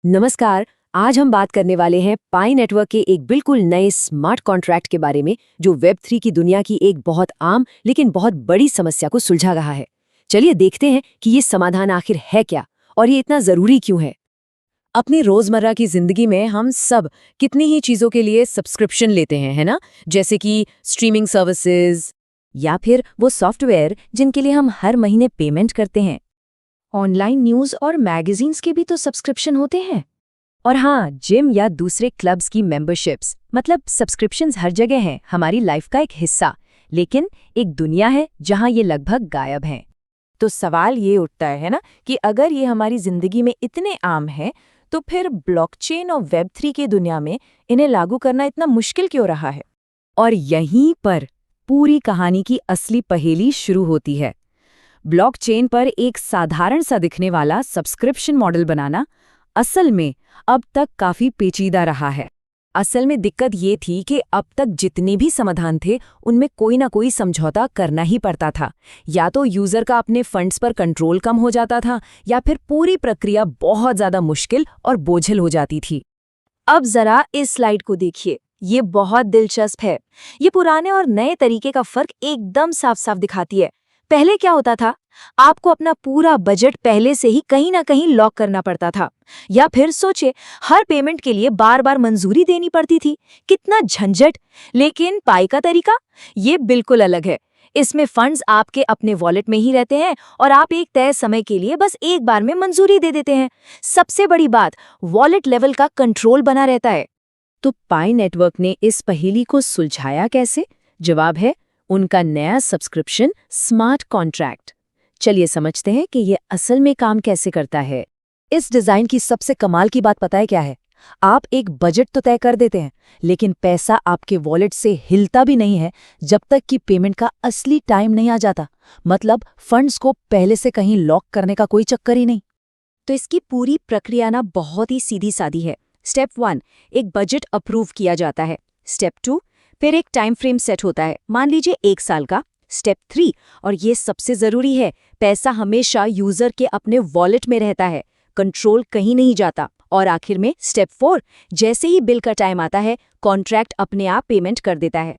नमस्कार। आज हम बात करने वाले हैं पाई नेटवर्क के एक बिल्कुल नए स्मार्ट कॉन्ट्रैक्ट के बारे में जो वेब 3 की दुनिया की एक बहुत आम लेकिन बहुत बड़ी समस्या को सुलझा रहा है। चलिए देखते हैं कि ये समाधान आखिर है क्या और ये इतना जरूरी क्यों है। अपनी रोजमर्रा की जिंदगी में हम सब कितनी ही चीजों के लिए सब्सक्रिप्शन लेते हैं, है ना? जैसे कि स्ट्रीमिंग सर्विसेज या फिर वो सॉफ्टवेयर जिनके लिए हम हर महीने पेमेंट करते हैं। ऑनलाइन न्यूज़ और मैगजीन्स के भी तो सब्सक्रिप्शन होते हैं। और हाँ, जिम या दूसरे क्लब्स की मेंबरशिप्स, मतलब सब्सक्रिप्शंस हर जगह हैं, हमारी लाइफ का एक हिस्सा। लेकिन एक दुनिया है जहाँ ये लगभग गायब हैं। तो सवाल ये उठता है ना कि अगर ये हमारी जिंदगी में इतने आम हैं, तो फिर ब्लॉकचेन और वेब 3 की दुनिया में इन्हें लागू करना इतना मुश्किल क्यों रहा है? और यहीं पर पूरी कहानी की असली पहेली शुरू होती है। ब्लॉकचेन पर एक साधारण सा दिखने वाला सब्सक्रिप्शन मॉडल बनाना असल में अब तक काफी पेचीदा रहा है। असल में दिक्कत ये थी कि अब तक जितने भी समाधान थे उनमें कोई ना कोई समझौता करना ही पड़ता था। या तो यूजर का अपने फंड्स पर कंट्रोल कम हो जाता था या फिर पूरी प्रक्रिया बहुत ज्यादा मुश्किल और बोझिल हो जाती थी। अब जरा इस स्लाइड को देखिए, ये बहुत दिलचस्प है। ये पुराने और नए तरीके का फर्क एकदम साफ साफ दिखाती है। पहले क्या होता था, आपको अपना पूरा बजट पहले से ही कहीं ना कहीं लॉक करना पड़ता था, या फिर सोचे हर पेमेंट के लिए बार बार मंजूरी देनी पड़ती थी। कितना झंझट। लेकिन पाई का तरीका ये बिल्कुल अलग है। इसमें फंड्स आपके अपने वॉलेट में ही रहते हैं और आप एक तय समय के लिए बस एक बार में मंजूरी दे देते हैं। सबसे बड़ी बात, वॉलेट लेवल का कंट्रोल बना रहता है। तो पाई नेटवर्क ने इस पहेली को सुलझाया कैसे? जवाब है उनका नया सब्सक्रिप्शन स्मार्ट कॉन्ट्रैक्ट। चलिए समझते हैं कि ये असल में काम कैसे करता है। इस डिजाइन की सबसे कमाल की बात पता है क्या है? आप एक बजट तो तय कर देते हैं, लेकिन पैसा आपके वॉलेट से हिलता भी नहीं है जब तक कि पेमेंट का असली टाइम नहीं आ जाता। मतलब फंड्स को पहले से कहीं लॉक करने का कोई चक्कर ही नहीं। तो इसकी पूरी प्रक्रिया ना बहुत ही सीधी सादी है। स्टेप 1, एक बजट अप्रूव किया जाता है। स्टेप 2, फिर एक टाइम फ्रेम सेट होता है, मान लीजिए 1 साल का। स्टेप 3, और ये सबसे जरूरी है, पैसा हमेशा यूजर के अपने वॉलेट में रहता है, कंट्रोल कहीं नहीं जाता। और आखिर में स्टेप 4, जैसे ही बिल का टाइम आता है, कॉन्ट्रैक्ट अपने आप पेमेंट कर देता है।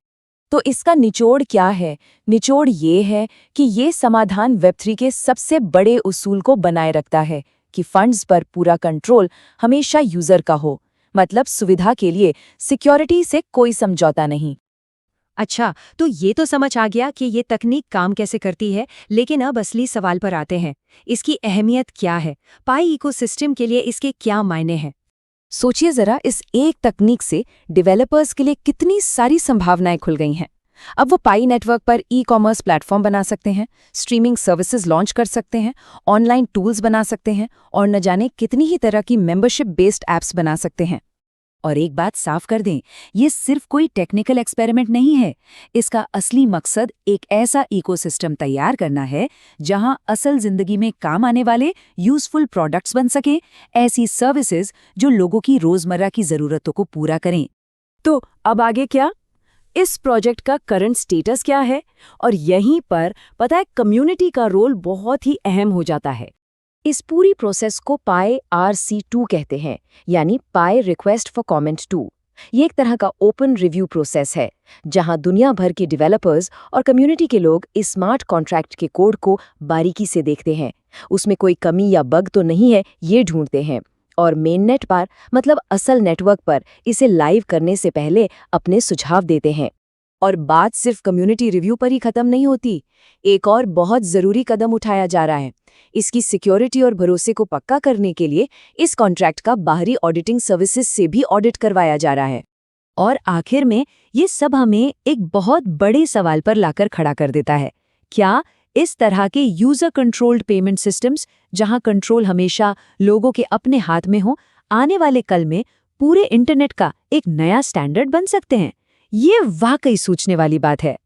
तो इसका निचोड़ क्या है? निचोड़ ये है कि ये समाधान वेब 3 के सबसे बड़े उसूल को बनाए रखता है कि फंड्स पर पूरा कंट्रोल हमेशा यूजर का हो। मतलब सुविधा के लिए सिक्योरिटी से कोई समझौता नहीं। अच्छा, तो ये तो समझ आ गया कि ये तकनीक काम कैसे करती है, लेकिन अब असली सवाल पर आते हैं। इसकी अहमियत क्या है? पाई इकोसिस्टम के लिए इसके क्या मायने हैं? सोचिए जरा, इस एक तकनीक से डेवलपर्स के लिए कितनी सारी संभावनाएं खुल गई हैं। अब वो पाई नेटवर्क पर ई-कॉमर्स प्लेटफॉर्म बना सकते हैं, स्ट्रीमिंग सर्विसेज लॉन्च कर सकते हैं, ऑनलाइन टूल्स बना सकते हैं और न जाने कितनी ही तरह की मेंबरशिप बेस्ड ऐप्स बना सकते हैं। और एक बात साफ कर दें, ये सिर्फ कोई टेक्निकल एक्सपेरिमेंट नहीं है। इसका असली मकसद एक ऐसा इकोसिस्टम तैयार करना है जहां असल जिंदगी में काम आने वाले यूजफुल प्रोडक्ट्स बन सकें, ऐसी सर्विसेज जो लोगों की रोजमर्रा की जरूरतों को पूरा करें। तो अब आगे क्या? इस प्रोजेक्ट का करंट स्टेटस क्या है? और यहीं पर पता है, कम्युनिटी का रोल बहुत ही अहम हो जाता है। इस पूरी प्रोसेस को पाई RC2 कहते हैं, यानी पाई रिक्वेस्ट फॉर कमेंट 2। ये एक तरह का ओपन रिव्यू प्रोसेस है जहां दुनिया भर के डेवलपर्स और कम्युनिटी के लोग इस स्मार्ट कॉन्ट्रैक्ट के कोड को बारीकी से देखते हैं। उसमें कोई कमी या बग तो नहीं है, ये ढूंढते हैं। और मेननेट पर, मतलब असल नेटवर्क पर, इसे लाइव करने से पहले अपने सुझाव देते हैं। और बात सिर्फ कम्युनिटी रिव्यू पर ही खत्म नहीं होती। एक और बहुत जरूरी कदम उठाया जा रहा है। इसकी सिक्योरिटी और भरोसे को पक्का करने के लिए इस कॉन्ट्रैक्ट का बाहरी ऑडिटिंग सर्विसेज से भी ऑडिट करवाया जा रहा है। और आखिर में ये सब हमें एक बहुत बड़े सवाल पर लाकर खड़ा कर देता है। क्या इस तरह के यूजर कंट्रोल्ड पेमेंट सिस्टम्स, जहां कंट्रोल हमेशा लोगों के अपने हाथ में हो, आने वाले कल में पूरे इंटरनेट का एक नया स्टैंडर्ड बन सकते हैं? ये वाकई सोचने वाली बात है।